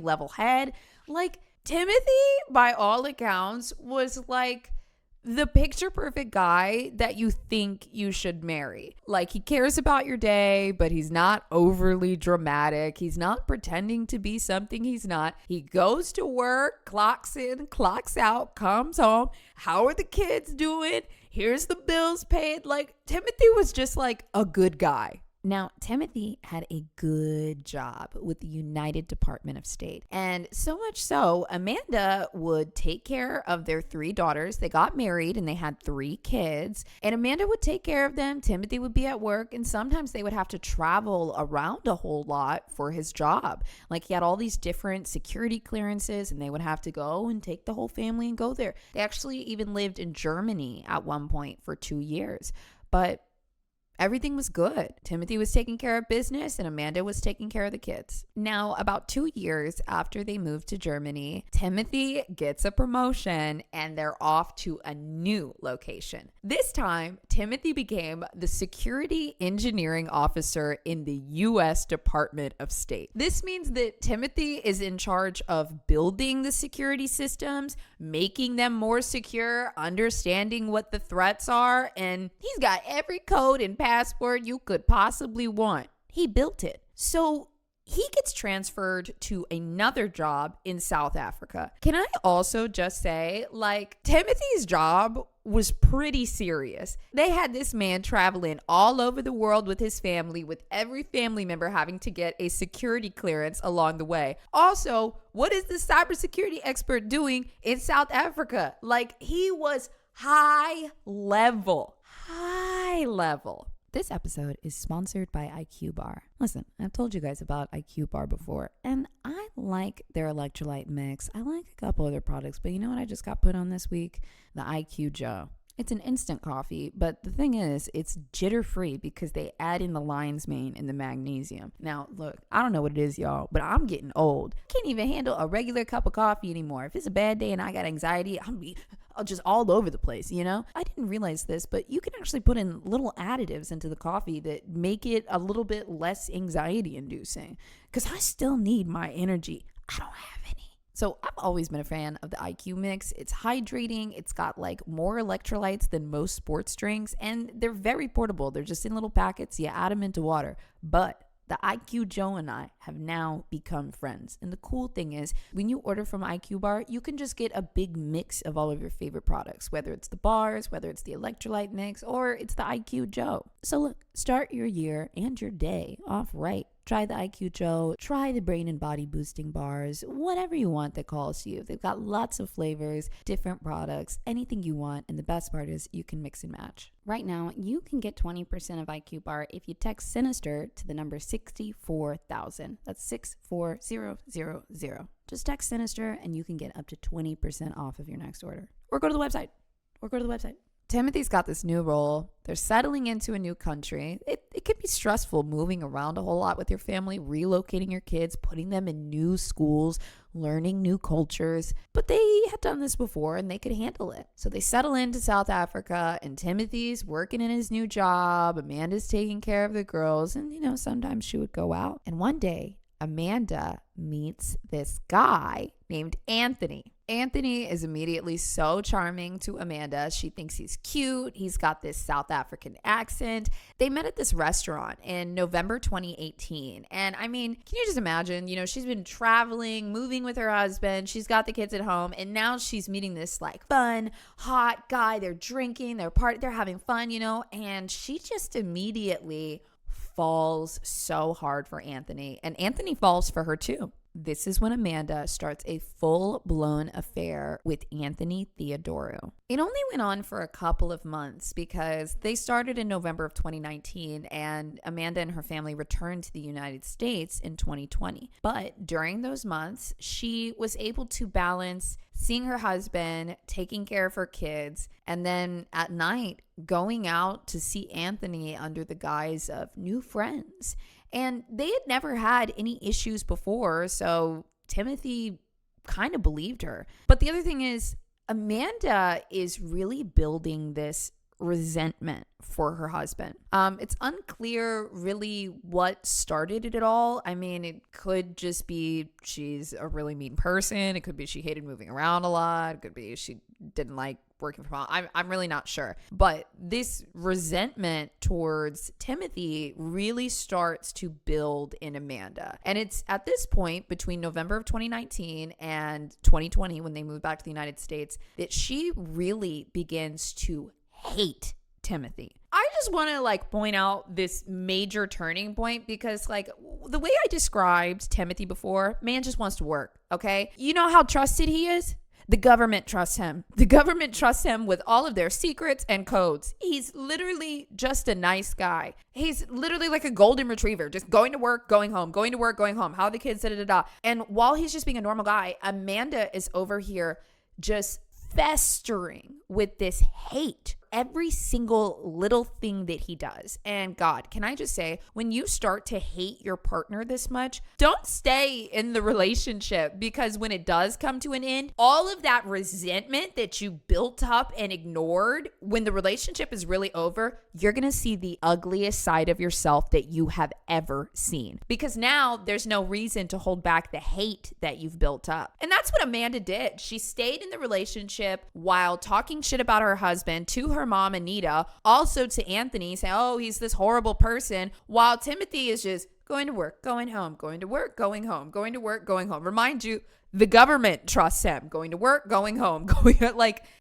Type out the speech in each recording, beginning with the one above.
level head. Like, Timothy, by all accounts, was like the picture perfect guy that you think you should marry. Like, he cares about your day, but he's not overly dramatic. He's not pretending to be something he's not. He goes to work, clocks in, clocks out, comes home. How are the kids doing? Here's the bills paid. Like, Timothy was just like a good guy. Now, Timothy had a good job with the United Department of State. And so much so, Amanda would take care of their 3 daughters. They got married and they had 3 kids. And Amanda would take care of them. Timothy would be at work. And sometimes they would have to travel around a whole lot for his job. Like, he had all these different security clearances and they would have to go and take the whole family and go there. They actually even lived in Germany at one point for 2 years. But everything was good. Timothy was taking care of business and Amanda was taking care of the kids. Now, about 2 years after they moved to Germany, Timothy gets a promotion and they're off to a new location. This time, Timothy became the security engineering officer in the U.S. Department of State. This means that Timothy is in charge of building the security systems, making them more secure, understanding what the threats are, and he's got every code and passport you could possibly want. He built it. So he gets transferred to another job in South Africa. Can I also just say, like, Timothy's job was pretty serious. They had this man traveling all over the world with his family, with every family member having to get a security clearance along the way. Also, what is the cybersecurity expert doing in South Africa? Like, he was high level. This episode is sponsored by IQ Bar. Listen, I've told you guys about IQ Bar before, and I like their electrolyte mix. I like a couple other products, but you know what I just got put on this week? The IQ Joe. It's an instant coffee, but the thing is, it's jitter-free because they add in the lion's mane and the magnesium. Now, look, I don't know what it is, y'all, but I'm getting old. Can't even handle a regular cup of coffee anymore. If it's a bad day and I got anxiety, I'll just all over the place, you know? I didn't realize this, but you can actually put in little additives into the coffee that make it a little bit less anxiety-inducing because I still need my energy. I don't have any. So I've always been a fan of the IQ mix. It's hydrating. It's got like more electrolytes than most sports drinks, and they're very portable. They're just in little packets. You add them into water. But the IQ Joe and I have now become friends. And the cool thing is, when you order from IQ Bar, you can just get a big mix of all of your favorite products, whether it's the bars, whether it's the electrolyte mix, or it's the IQ Joe. So look, start your year and your day off right. Try the IQ Joe, try the brain and body boosting bars, whatever you want that calls to you. They've got lots of flavors, different products, anything you want. And the best part is you can mix and match. Right now, you can get 20% of IQ Bar if you text SINISTER to the number 64000. That's 64000. Just text SINISTER and you can get up to 20% off of your next order. Or go to the website. Timothy's got this new role. They're settling into a new country. It can be stressful moving around a whole lot with your family, relocating your kids, putting them in new schools, learning new cultures. But they had done this before and they could handle it. So they settle into South Africa and Timothy's working in his new job. Amanda's taking care of the girls. And, you know, sometimes she would go out. And one day, Amanda meets this guy named Anthony. Anthony is immediately so charming to Amanda. She thinks he's cute. He's got this South African accent. They met at this restaurant in November 2018. And I mean, can you just imagine, you know, she's been traveling, moving with her husband. She's got the kids at home. And now she's meeting this like fun, hot guy. They're drinking, they're having fun, you know, and she just immediately falls so hard for Anthony. And Anthony falls for her too. This is when Amanda starts a full-blown affair with Anthony Theodoro. It only went on for a couple of months because they started in November of 2019 and Amanda and her family returned to the United States in 2020. But during those months, she was able to balance seeing her husband, taking care of her kids, and then at night going out to see Anthony under the guise of new friends. And they had never had any issues before, so Timothy kind of believed her. But the other thing is, Amanda is really building this resentment for her husband. It's unclear really what started it all. I mean, it could just be she's a really mean person. It could be she hated moving around a lot. It could be she didn't like working from home. I'm really not sure. But this resentment towards Timothy really starts to build in Amanda. And it's at this point between November of 2019 and 2020, when they moved back to the United States, that she really begins to hate Timothy. I just want to point out this major turning point because the way I described Timothy before, man just wants to work, okay? You know how trusted he is? The government trusts him. The government trusts him with all of their secrets and codes. He's literally just a nice guy. He's literally like a golden retriever, just going to work, going home, going to work, going home. How are the kids, da-da-da-da. And while he's just being a normal guy, Amanda is over here just festering with this hate every single little thing that he does. And God, can I just say, when you start to hate your partner this much, don't stay in the relationship, because when it does come to an end, all of that resentment that you built up and ignored, when the relationship is really over, you're going to see the ugliest side of yourself that you have ever seen, because now there's no reason to hold back the hate that you've built up. And that's what Amanda did. She stayed in the relationship while talking shit about her husband to her mom, Anita, also to Anthony, saying, oh, he's this horrible person, while Timothy is just going to work, going home, going to work, going home, going to work, going home. Remind you, the government trusts him. Going to work, going home, going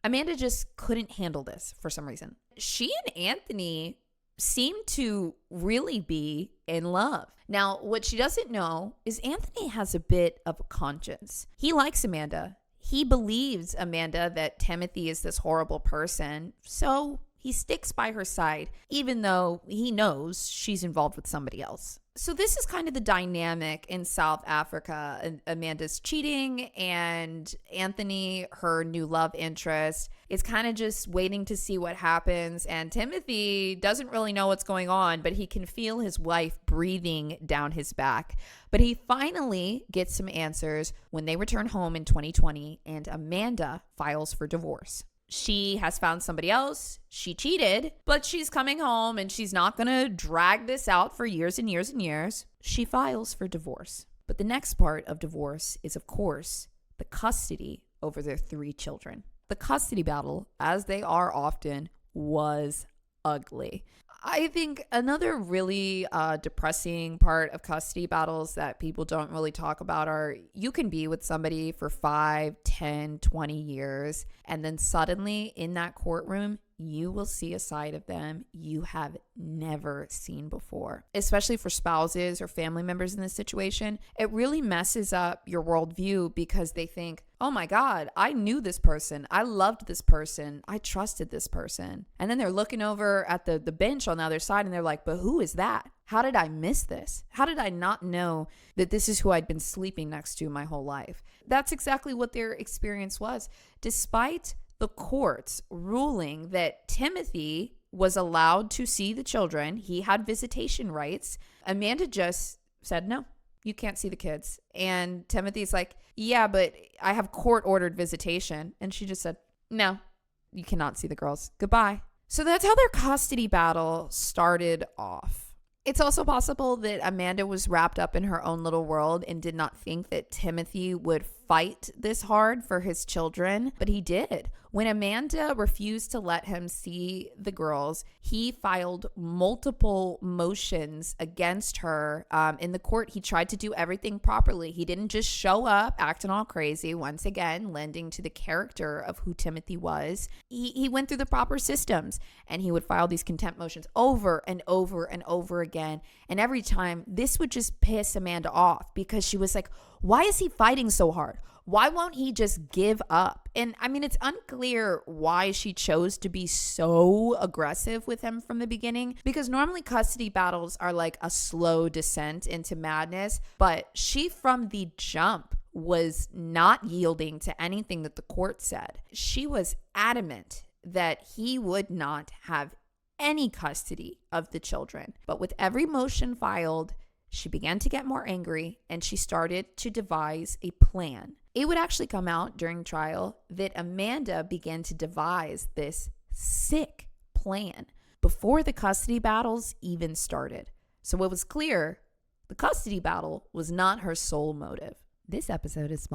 Amanda just couldn't handle this for some reason. She and Anthony seem to really be in love. Now, what she doesn't know is Anthony has a bit of a conscience. He likes Amanda. He believes, Amanda, that Timothy is this horrible person, so he sticks by her side, even though he knows she's involved with somebody else. So this is kind of the dynamic in South Africa. Amanda's cheating, and Anthony, her new love interest, is kind of just waiting to see what happens. And Timothy doesn't really know what's going on, but he can feel his wife breathing down his back. But he finally gets some answers when they return home in 2020, and Amanda files for divorce. She has found somebody else. She cheated, but she's coming home and she's not going to drag this out for years and years and years. She files for divorce. But the next part of divorce is, of course, the custody over their 3 children. The custody battle, as they are often, was ugly. I think another really depressing part of custody battles that people don't really talk about are you can be with somebody for 5, 10, 20 years, and then suddenly in that courtroom, you will see a side of them you have never seen before. Especially for spouses or family members in this situation, it really messes up your worldview because they think, oh my God, I knew this person. I loved this person. I trusted this person. And then they're looking over at the bench on the other side and they're like, but who is that? How did I miss this? How did I not know that this is who I'd been sleeping next to my whole life? That's exactly what their experience was. Despite the courts ruling that Timothy was allowed to see the children, he had visitation rights, Amanda just said, no, you can't see the kids. And Timothy's like, yeah, but I have court-ordered visitation. And she just said, no, you cannot see the girls. Goodbye. So that's how their custody battle started off. It's also possible that Amanda was wrapped up in her own little world and did not think that Timothy would fight this hard for his children, but he did. When Amanda refused to let him see the girls, he filed multiple motions against her. In the court, he tried to do everything properly. He didn't just show up acting all crazy, once again, lending to the character of who Timothy was. He went through the proper systems, and he would file these contempt motions over and over and over again. And every time, this would just piss Amanda off because she was like, why is he fighting so hard? Why won't he just give up? And I mean, it's unclear why she chose to be so aggressive with him from the beginning, because normally custody battles are like a slow descent into madness. But she, from the jump, was not yielding to anything that the court said. She was adamant that he would not have any custody of the children. But with every motion filed, she began to get more angry and she started to devise a plan. It would actually come out during trial that Amanda began to devise this sick plan before the custody battles even started. So it was clear the custody battle was not her sole motive. This episode is sponsored